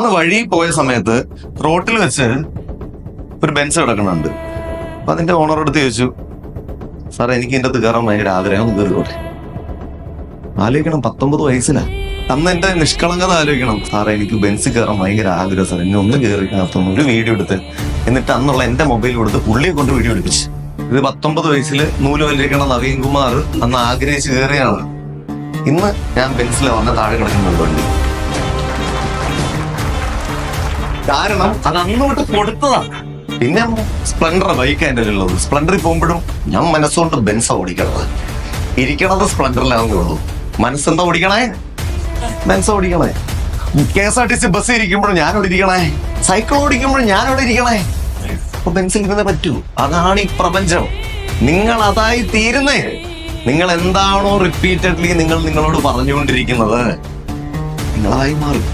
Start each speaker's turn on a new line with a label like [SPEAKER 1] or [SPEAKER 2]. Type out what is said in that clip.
[SPEAKER 1] അന്ന് വഴി പോയ സമയത്ത് റോട്ടിൽ വെച്ച് ഒരു ബെൻസ് കിടക്കണുണ്ട്. അപ്പൊ അതിന്റെ ഓണറോട് ചോദിച്ചു, സാറേ എനിക്ക് ഇതിന്റെ അകത്ത് കയറാൻ ഭയങ്കര ആഗ്രഹം, ഒന്ന് കയറിക്കോട്ടെ. ആലോചിക്കണം, 19 വയസ്സിലാ. അന്ന് എന്റെ നിഷ്കളങ്കത ആലോചിക്കണം. സാറേ എനിക്ക് ബെൻസ് കയറാൻ ഭയങ്കര ആഗ്രഹം സാർ, എന്നെ ഒന്ന് കയറി ഒരു വീഡിയോ എടുത്ത്, എന്നിട്ട് അന്നുള്ള എന്റെ മൊബൈൽ കൊടുത്ത് പുള്ളിയെ കൊണ്ട് വീഡിയോ എടുപ്പിച്ചു. ഇത് 19 വയസ്സിൽ നൂല് വലിക്കണ നവീൻ കുമാർ അന്ന് ആഗ്രഹിച്ച് കയറിയാണ്. ഇന്ന് ഞാൻ ബെൻസിലെ വന്ന താഴെ കിടക്കുന്നുണ്ട് വണ്ടി. കാരണം അത് അന്നോട്ട് കൊടുത്തതാ. പിന്നെ സ്പ്ലെൻഡർ ബൈക്ക് എൻ്റെ ഉള്ളത്. സ്പ്ലെൻഡറിൽ പോകുമ്പോഴും ഞാൻ മനസ്സുകൊണ്ട് ബെൻസാ ഓടിക്കണത്. ഇരിക്കണത് സ്പ്ലെൻഡറിലാണെന്നേ ഉള്ളൂ. മനസ്സെന്താ ഓടിക്കണേ? ബെൻസാ ഓടിക്കണേ. KSRTC ബസ് ഇരിക്കുമ്പോഴും ഞാനവിടെ ഇരിക്കണേ. സൈക്കിൾ ഓടിക്കുമ്പോഴും ഞാനവിടെ ഇരിക്കണേ. അപ്പൊ ബെൻസിൽ ഇരുന്നേ പറ്റൂ. അതാണ് ഈ പ്രപഞ്ചം. നിങ്ങൾ അതായി തീരുന്നേ. നിങ്ങൾ എന്താണോ റിപ്പീറ്റഡ്ലി നിങ്ങൾ നിങ്ങളോട് പറഞ്ഞുകൊണ്ടിരിക്കുന്നത്, നിങ്ങളായി മാറും.